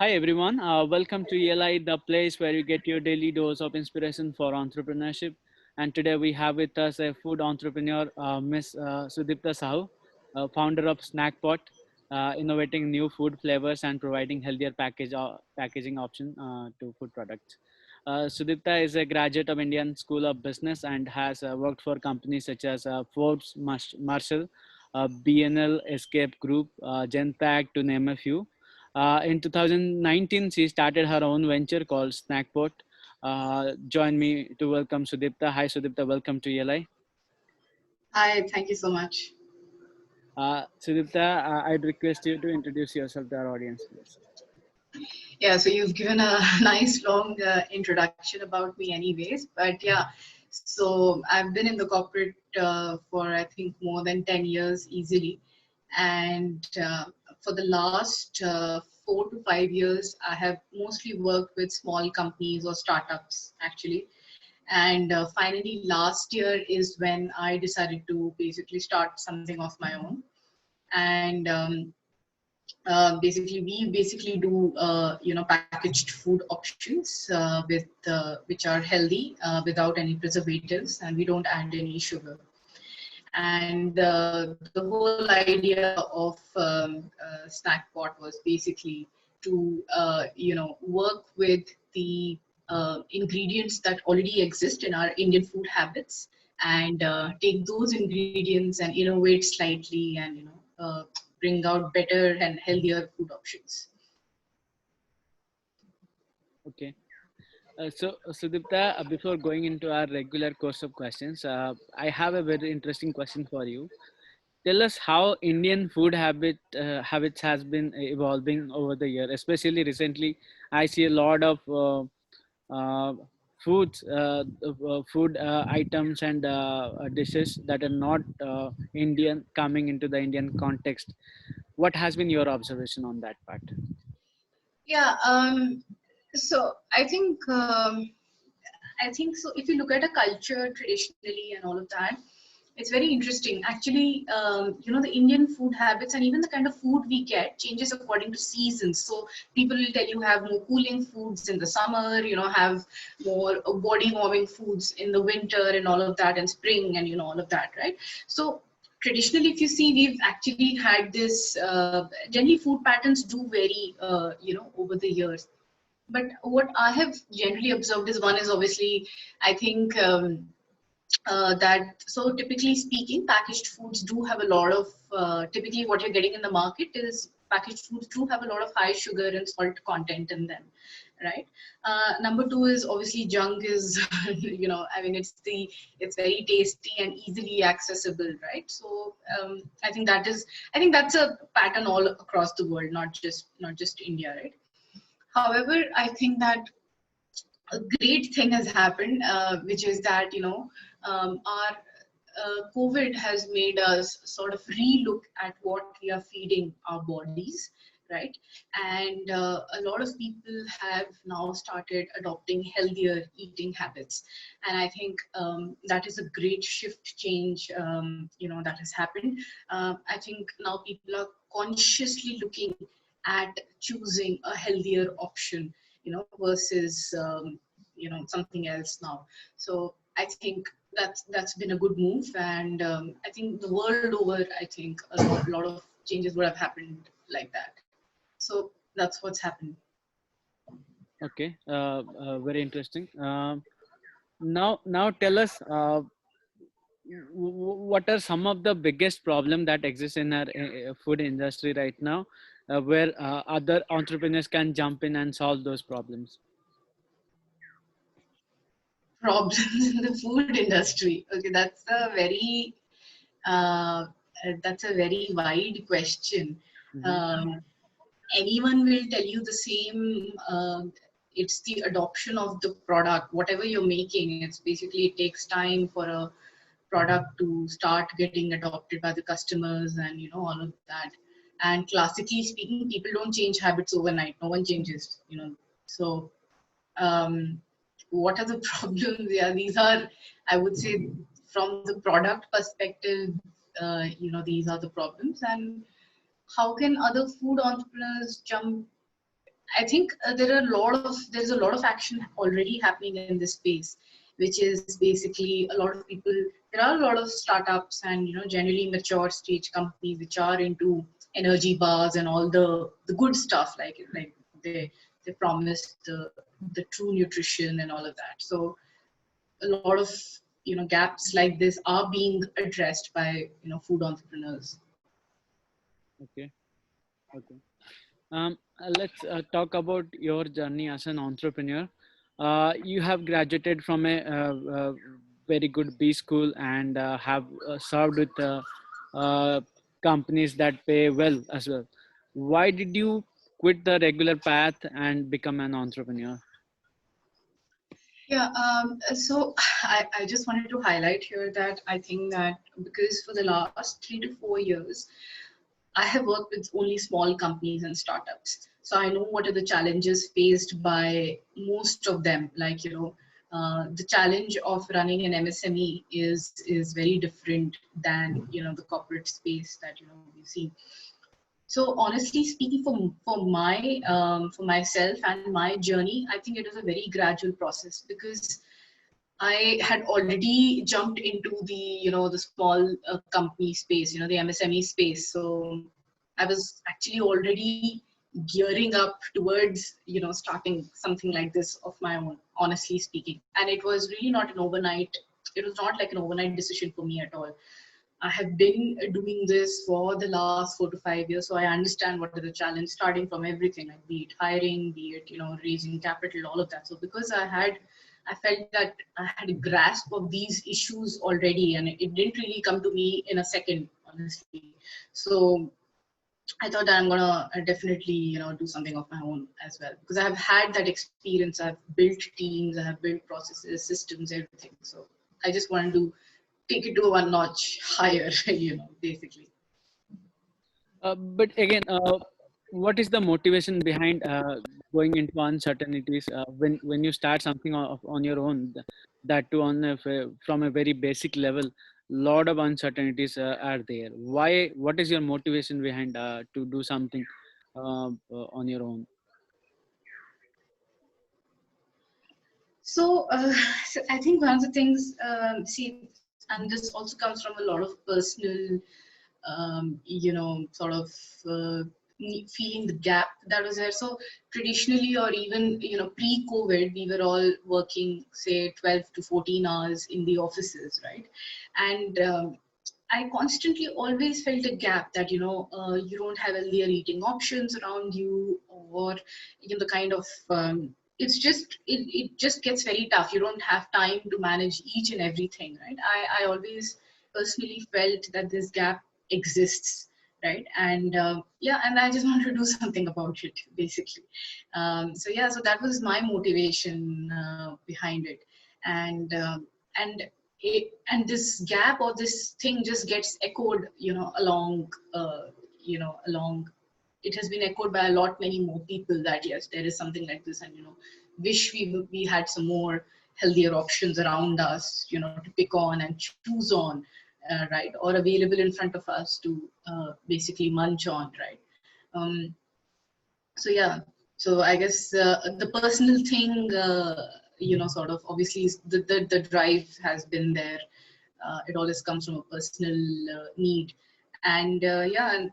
Hi everyone, welcome to ELI, the place where you get your daily dose of inspiration for entrepreneurship. And today we have with us a food entrepreneur, Miss Sudipta Sahu, founder of Snackpot, innovating new food flavors and providing healthier packaging option to food products. Sudipta is a graduate of Indian School of Business and has worked for companies such as Forbes, Marshall, BNL, Escape Group, Genpact, to name a few. In 2019, she started her own venture called Snackpot. Join me to welcome Sudipta. Hi, Sudipta. Welcome to ELI. Hi, thank you so much. Sudipta, I'd request you to introduce yourself to our audience, please. Yeah, so you've given a nice long introduction about me, anyways. But yeah, so I've been in the corporate for I think more than 10 years easily. And for the last 4 to 5 years, I have mostly worked with small companies or startups actually. And finally, last year is when I decided to basically start something of my own. And basically we basically do packaged food options which are healthy without any preservatives, and we don't add any sugar. And the whole idea of Snackpot was basically to work with the ingredients that already exist in our Indian food habits, and take those ingredients and innovate slightly, and bring out better and healthier food options. Okay. Sudipta, before going into our regular course of questions, I have a very interesting question for you. Tell us how Indian food habits has been evolving over the year, especially recently. I see a lot of uh, food items and dishes that are not Indian coming into the Indian context. What has been your observation on that part? Yeah, so I think so. If you look at a culture traditionally and all of that, it's very interesting. Actually, the Indian food habits and even the kind of food we get changes according to seasons. So people will tell you have more cooling foods in the summer, have more body warming foods in the winter and all of that, and spring and all of that, right? So traditionally, if you see, we've actually had this. Generally, food patterns do vary, over the years. But what I have generally observed is, one is obviously, I think. That so typically speaking, packaged foods do have a lot of typically what you're getting in the market is packaged foods do have a lot of high sugar and salt content in them, right? Number two is obviously junk is I mean it's very tasty and easily accessible, right? So I think that's a pattern all across the world, not just India, right? However, I think that a great thing has happened, which is that our COVID has made us sort of relook at what we are feeding our bodies, right? And a lot of people have now started adopting healthier eating habits, and I think that is a great shift change, that has happened. I think now people are consciously looking at choosing a healthier option, versus something else now. So I think that's been a good move, and I think the world over, I think a lot of changes would have happened like that. So that's what's happened. Okay, very interesting. Now tell us what are some of the biggest problem that exists in our food industry right now, where other entrepreneurs can jump in and solve those problems. Problems in the food industry. Okay, uh, that's a very wide question. Mm-hmm. Um, Anyone will tell you the same. It's the adoption of the product, whatever you're making. It's basically, it takes time for a product to start getting adopted by the customers, and all of that. And classically speaking, people don't change habits overnight. No one changes, So um, what are the problems? Yeah, these are, I would say, from the product perspective, these are the problems. And how can other food entrepreneurs jump? I think there's a lot of action already happening in this space, which is basically a lot of people. There are a lot of startups and generally mature stage companies which are into energy bars and all the good stuff, like they promise the true nutrition and all of that. So a lot of gaps like this are being addressed by food entrepreneurs. Okay. Okay. Let's talk about your journey as an entrepreneur. You have graduated from a very good B school and have served with companies that pay well as well. Why did you quit the regular path and become an entrepreneur? Yeah, so I just wanted to highlight here that I think that because for the last 3 to 4 years, I have worked with only small companies and startups. So I know what are the challenges faced by most of them. Like, the challenge of running an MSME is very different than, the corporate space that, we've seen. So honestly speaking, for myself and my journey, I think it was a very gradual process because I had already jumped into the small company space, the MSME space. So I was actually already gearing up towards, starting something like this of my own, honestly speaking. And it was really not an overnight, it was not like an overnight decision for me at all. I have been doing this for the last 4 to 5 years, so I understand what are the challenge, starting from everything, like be it hiring, be it raising capital, all of that. So because I felt that I had a grasp of these issues already, and it didn't really come to me in a second, honestly. So I thought that I'm gonna definitely do something of my own as well, because I have had that experience. I've built teams, I have built processes, systems, everything. So I just wanted to take it to one notch higher, basically. But again, what is the motivation behind going into uncertainties when you start something on your own? That too on from a very basic level, lot of uncertainties are there. Why? What is your motivation behind to do something on your own? So, so I think one of the things, see, and this also comes from a lot of personal, sort of feeling the gap that was there. So traditionally, or even pre-COVID, we were all working say 12 to 14 hours in the offices, right? And I constantly always felt a gap that you don't have healthier eating options around you, or the kind of it just gets very tough. You don't have time to manage each and everything, right? I always personally felt that this gap exists, right? And yeah, and I just wanted to do something about it, basically. So yeah, so that was my motivation behind it. And and this gap or this thing just gets echoed along it has been echoed by a lot many more people, that yes, there is something like this, and wish we had some more healthier options around us, to pick on and choose on, right, or available in front of us to basically munch on, right? um, so yeah, so I guess the personal thing, sort of obviously the drive has been there. It always comes from a personal need, and yeah, and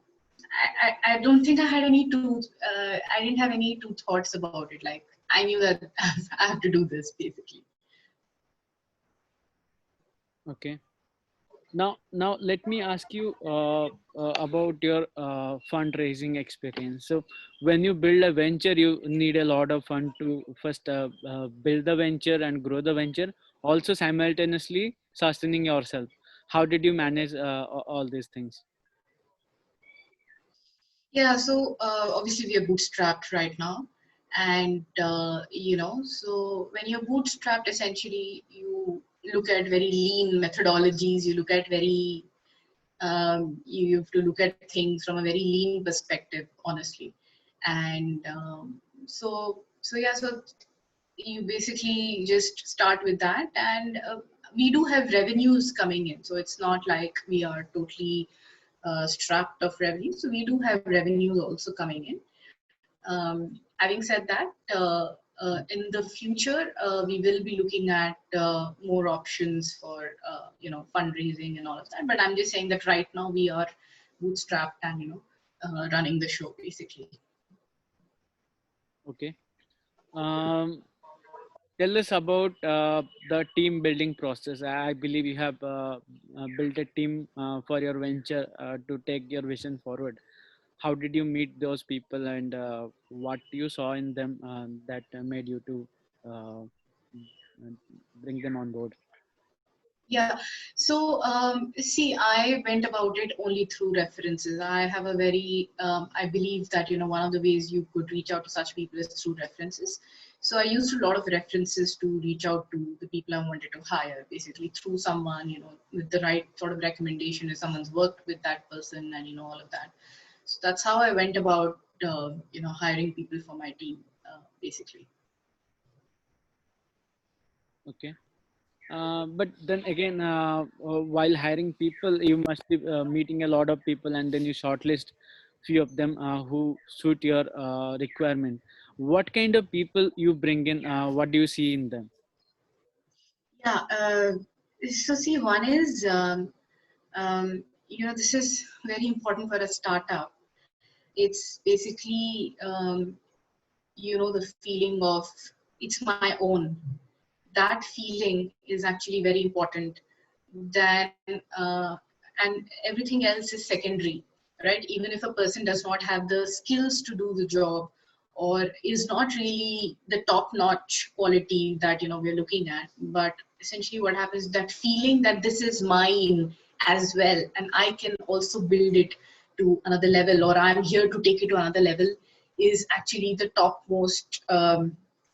I don't think I had any two I didn't have any two thoughts about it. Like, I knew that I have to do this, basically. Okay. Now let me ask you about your fundraising experience. So when you build a venture, you need a lot of fund to first build the venture and grow the venture, also simultaneously sustaining yourself. How did you manage all these things? Yeah, so obviously we are bootstrapped right now, and so when you're bootstrapped, essentially you look at very lean methodologies. You look at very you have to look at things from a very lean perspective, honestly. And so yeah, so you basically just start with that, and we do have revenues coming in, so it's not like we are totally strapped of revenue. So we do have revenues also coming in. Having said that, in the future, we will be looking at more options for fundraising and all of that. But I'm just saying that right now we are bootstrapped and running the show basically. Okay. Um, Tell us about the team building process. I believe you have built a team for your venture to take your vision forward. How did you meet those people, and what you saw in them that made you to uh, bring them on board? Yeah. So, see, I went about it only through references. I have a very, I believe that, one of the ways you could reach out to such people is through references. So I used a lot of references to reach out to the people I wanted to hire, basically through someone, with the right sort of recommendation, if someone's worked with that person and, all of that. So that's how I went about, hiring people for my team, basically. Okay. But then again, while hiring people, you must be meeting a lot of people, and then you shortlist few of them who suit your requirement. What kind of people you bring in? What do you see in them? Yeah. So see, one is, this is very important for a startup. It's basically, the feeling of it's my own. That feeling is actually very important. Then, and everything else is secondary, right? Even if a person does not have the skills to do the job, or is not really the top notch quality that we're looking at, but essentially what happens, that feeling that this is mine as well, and I can also build it to another level, or I'm here to take it to another level, is actually the topmost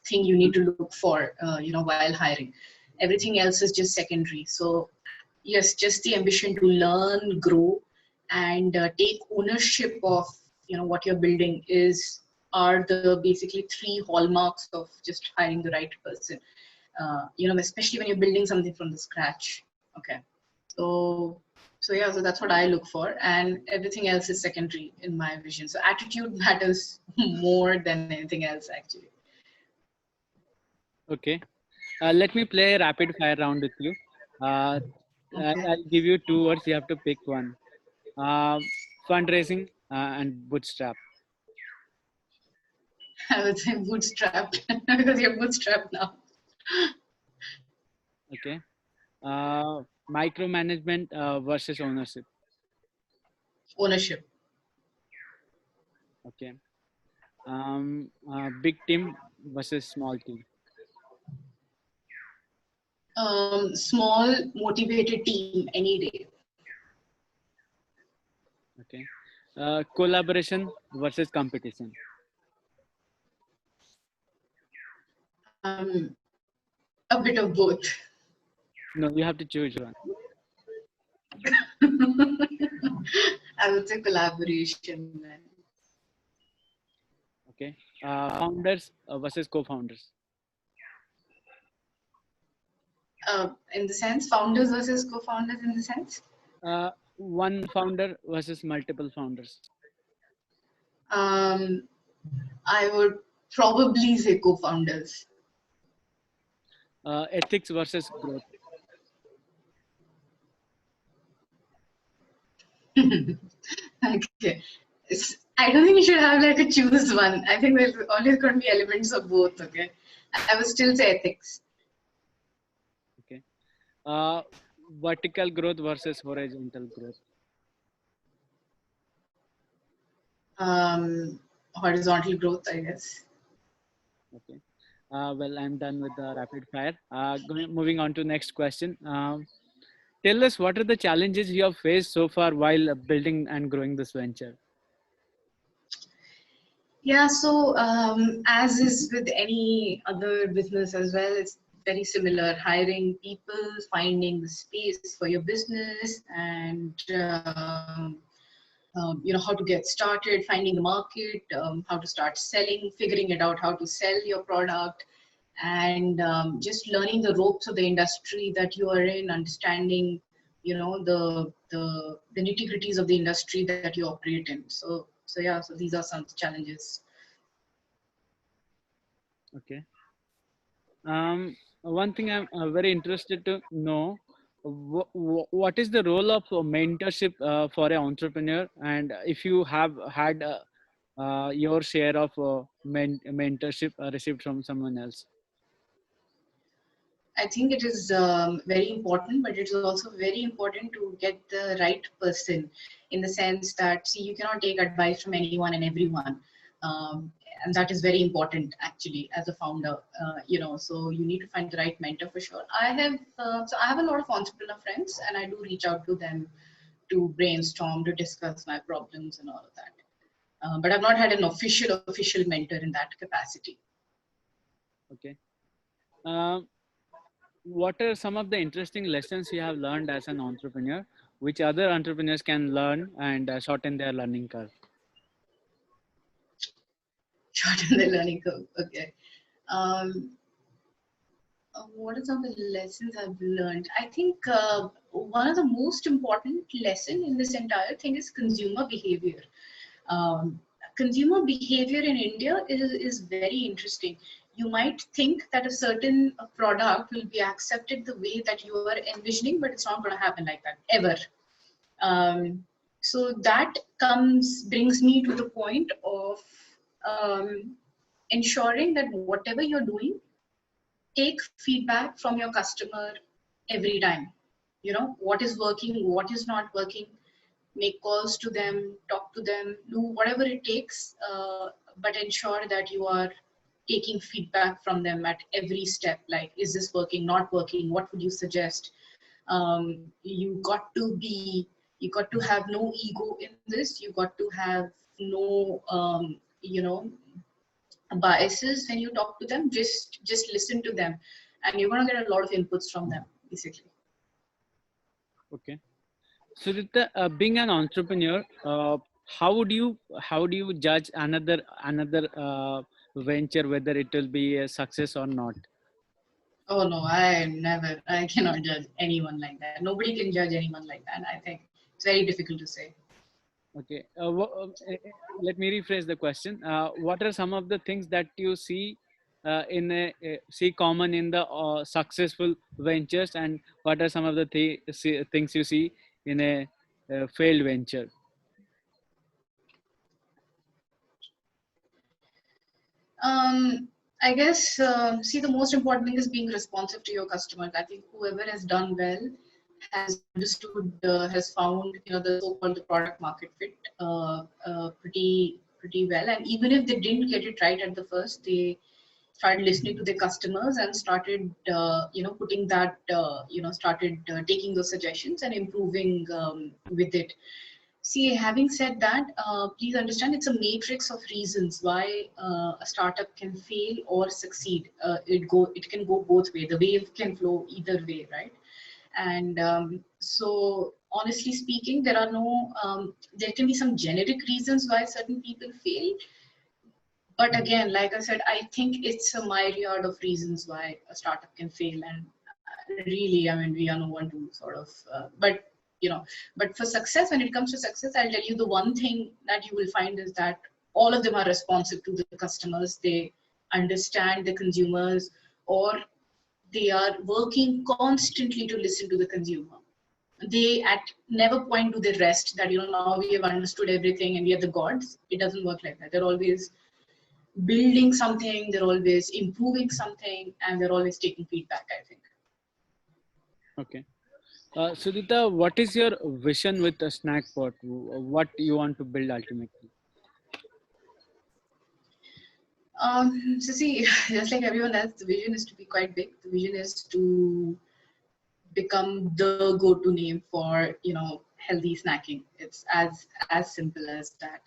thing you need to look for, while hiring. Everything else is just secondary. So yes, just the ambition to learn, grow, and take ownership of what you're building are the basically three hallmarks of just hiring the right person. Especially when you're building something from the scratch. Okay, so yeah, so that's what I look for, and everything else is secondary in my vision. So attitude matters more than anything else, actually. Okay. Let me play a rapid fire round with you. Uh, Okay. I'll give you two words. You have to pick one. Uh, Fundraising and bootstrap. I would say bootstrapped because you're bootstrapped now. Okay. Micromanagement versus ownership. Ownership. Okay. Big team versus small team. Small motivated team any day. Okay. Collaboration versus competition. um, a bit of both. No, you have to choose one. I would say collaboration. Man. Okay. Founders versus co-founders. In the sense, founders versus co-founders in the sense. One founder versus multiple founders. Um, I would probably say co-founders. Ethics versus growth. Okay. I don't think you should have like a choose one. I think there's always going to be elements of both. Okay. I would still say ethics. Okay. Uh, Vertical growth versus horizontal growth. Horizontal growth, I guess. Okay. Well, I'm done with the rapid fire. Moving on to next question. Tell us, what are the challenges you have faced so far while building and growing this venture? Yeah, so as is with any other business as well, it's very similar. Hiring people, finding the space for your business, and how to get started, finding the market, how to start selling, figuring it out, how to sell your product, and just learning the ropes of the industry that you are in, understanding, the nitty gritties of the industry that you operate in. So yeah, so these are some challenges. Okay. One thing I'm very interested to know, what is the role of mentorship for an entrepreneur? And if you have had your share of mentorship received from someone else. I think it is very important, but it is also very important to get the right person, in the sense that, see, you cannot take advice from anyone and everyone. And that is very important actually as a founder, so you need to find the right mentor for sure. I have a lot of entrepreneur friends, and I do reach out to them to brainstorm, to discuss my problems and all of that. But I've not had an official mentor in that capacity. Okay. Um, what are some of the interesting lessons you have learned as an entrepreneur, which other entrepreneurs can learn and shorten their learning curve? Shorten the learning curve. Okay. Um, what are some of the lessons I've learned? I think one of the most important lesson in this entire thing is consumer behavior. Um, Consumer behavior in India is very interesting. You might think that a certain product will be accepted the way that you are envisioning, but it's not going to happen like that ever. Um, so that brings me to the point of um, ensuring that whatever you're doing, take feedback from your customer every time. What is working, what is not working. Make calls to them, talk to them, do whatever it takes, but ensure that you are taking feedback from them at every step. Like, is this working, not working? What would you suggest? You got to have no ego in this. You got to have no, biases when you talk to them. Just listen to them, and you're going to get a lot of inputs from them, basically. Okay. So, being an entrepreneur, how do you judge another venture whether it will be a success or not? Oh no, I cannot judge anyone like that. Nobody can judge anyone like that. I think it's very difficult to say. Okay. Let me rephrase the question. What are some of the things that you see see common in the successful ventures, and what are some of the things you see in a failed venture? I guess, see, the most important thing is being responsive to your customers. I think whoever has done well has understood, has found, the so-called the product market fit pretty well. And even if they didn't get it right at the first, they started listening to their customers and started, putting that, started taking those suggestions and improving with it. See, having said that, please understand it's a matrix of reasons why a startup can fail or succeed. It can go both way. The wave can flow either way, right? And so, honestly speaking, there can be some generic reasons why certain people fail. But again, like I said, I think it's a myriad of reasons why a startup can fail. And really, I mean, we are no one to sort of, you know, but for success, when it comes to success, I'll tell you the one thing that you will find is that all of them are responsive to the customers. They understand the consumers, or they are working constantly to listen to the consumer. They at never point to the rest that, now we have understood everything and we are the gods. It doesn't work like that. They're always building something, they're always improving something, and they're always taking feedback, I think. Okay. Sudita, what is your vision with the Snackpot? What you want to build ultimately? So see, just like everyone else, the vision is to be quite big. The vision is to become the go-to name for, healthy snacking. It's as simple as that.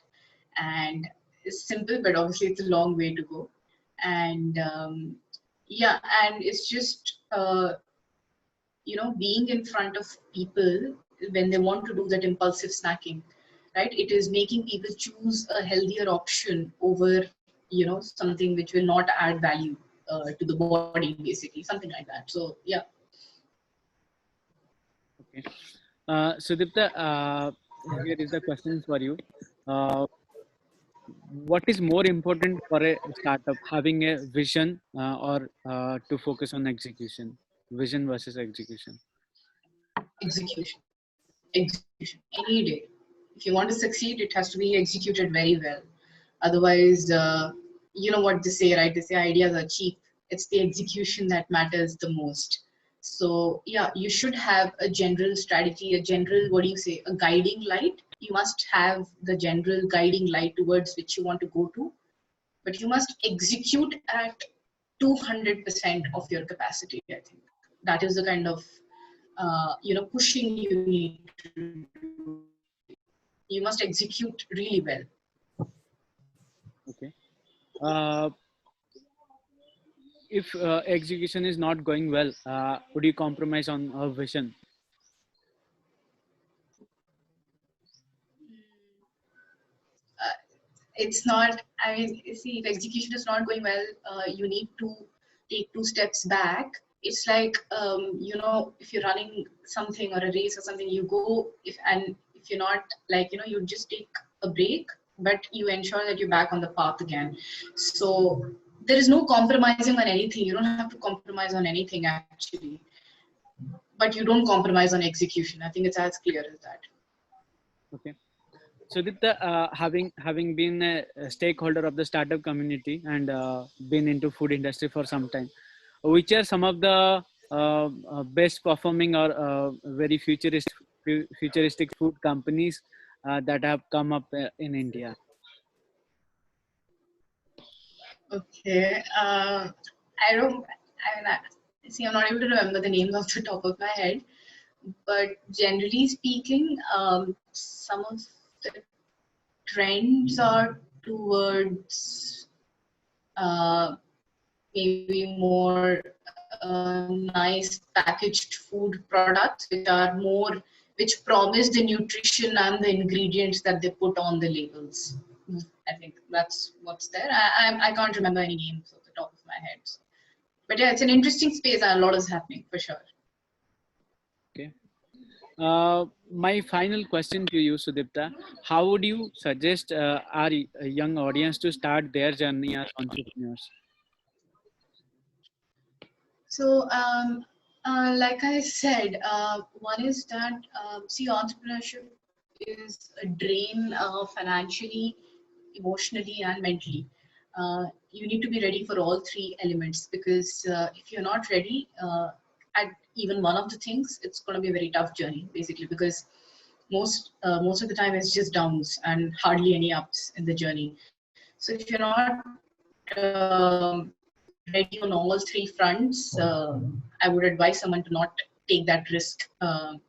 And it's simple, but obviously it's a long way to go. And yeah, and it's just being in front of people when they want to do that impulsive snacking, right? It is making people choose a healthier option over, something which will not add value to the body, basically, something like that. So yeah. Okay. Sudipta, here is the question for you. Uh, what is more important for a startup, having a vision or to focus on execution? Vision versus execution. Execution. Execution. Any day. If you want to succeed, it has to be executed very well. Otherwise, you know what they say, right? They say ideas are cheap. It's the execution that matters the most. So, yeah, you should have a general strategy, a general, what do you say, a guiding light. You must have the general guiding light towards which you want to go to, but you must execute at 200% of your capacity, I think. That is the kind of pushing you need to do. You must execute really well. Okay. Uh, if execution is not going well, would you compromise on vision? It's not, I mean, see, if execution is not going well, you need to take two steps back. It's like, if you're running something or a race or something, you go, if you're not, like, you just take a break, but you ensure that you're back on the path again. So there is no compromising on anything. You don't have to compromise on anything, actually, but you don't compromise on execution. I think it's as clear as that. Okay. So, Dipta, having been a stakeholder of the startup community and been into food industry for some time, which are some of the best performing or very futuristic food companies that have come up in India? Okay. I don't. I mean, see, I'm not able to remember the names off the top of my head, but generally speaking, some of the trends are towards uh, maybe more nice packaged food products, which are more, which promise the nutrition and the ingredients that they put on the labels. I think that's what's there. I can't remember any names off the top of my head. So. But yeah, it's an interesting space and a lot is happening for sure. Okay. My final question to you, Sudipta, how would you suggest our young audience to start their journey as entrepreneurs? So, like I said, one is that see, entrepreneurship is a drain financially, emotionally, and mentally. You need to be ready for all three elements because if you're not ready at even one of the things, it's going to be a very tough journey, basically, because most of the time it's just downs and hardly any ups in the journey. So if you're not ready on all three fronts, I would advise someone to not take that risk, and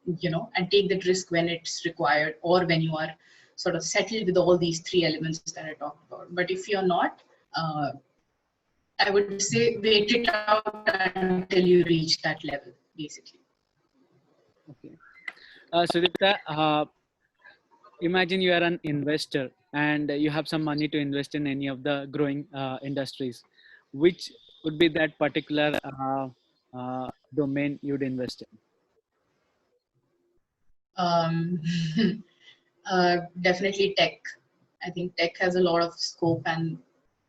take that risk when it's required or when you are sort of settled with all these three elements that I talked about. But if you're not, uh, I would say wait it out until you reach that level, basically. Okay. Sudipta, imagine you are an investor and you have some money to invest in any of the growing industries. Which would be that particular domain you'd invest in? Um, definitely tech. I think tech has a lot of scope and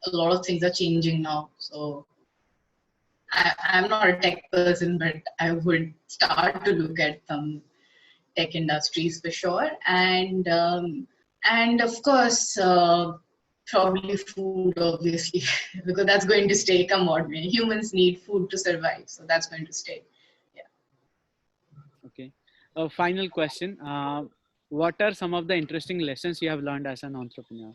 a lot of things are changing now. So I'm not a tech person, but I would start to look at some tech industries for sure. And of course, probably food, obviously, because that's going to stay. Come on, man. Humans need food to survive, so that's going to stay. Yeah. Okay. Final question. What are some of the interesting lessons you have learned as an entrepreneur?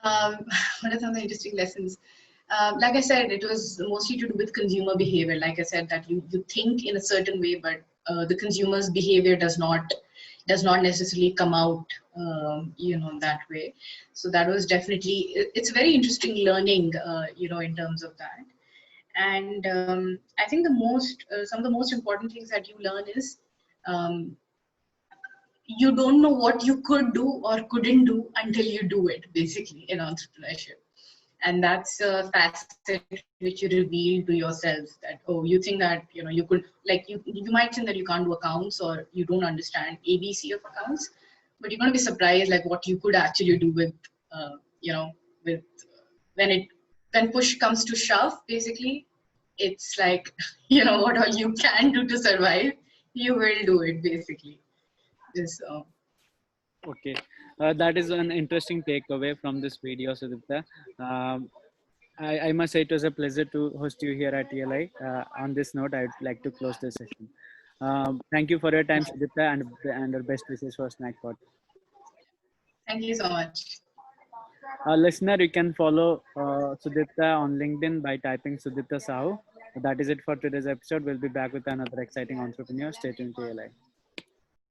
What are some of the interesting lessons? Like I said, it was mostly to do with consumer behavior. Like I said, that you think in a certain way, but the consumer's behavior does not necessarily come out, that way. So that was definitely, it's very interesting learning, in terms of that. And I think some of the most important things that you learn is um, you don't know what you could do or couldn't do until you do it, basically, in entrepreneurship. And that's a facet which you reveal to yourself, that, oh, you think that you could, like, you might think that you can't do accounts or you don't understand ABC of accounts, but you're going to be surprised like what you could actually do with you know with when it when push comes to shove. Basically, it's like what all you can do to survive, you will do it basically. Just Okay, that is an interesting takeaway from this video, Sudipta. Um, I must say it was a pleasure to host you here at ELI. On this note, I'd like to close this session. Thank you for your time, Sudipta, and our best wishes for Snackpot. thank you so much. Listener, you can follow Sudipta on LinkedIn by typing Sudipta Sahu. That is it for today's episode. We'll be back with another exciting entrepreneur. Stay tuned to ELI.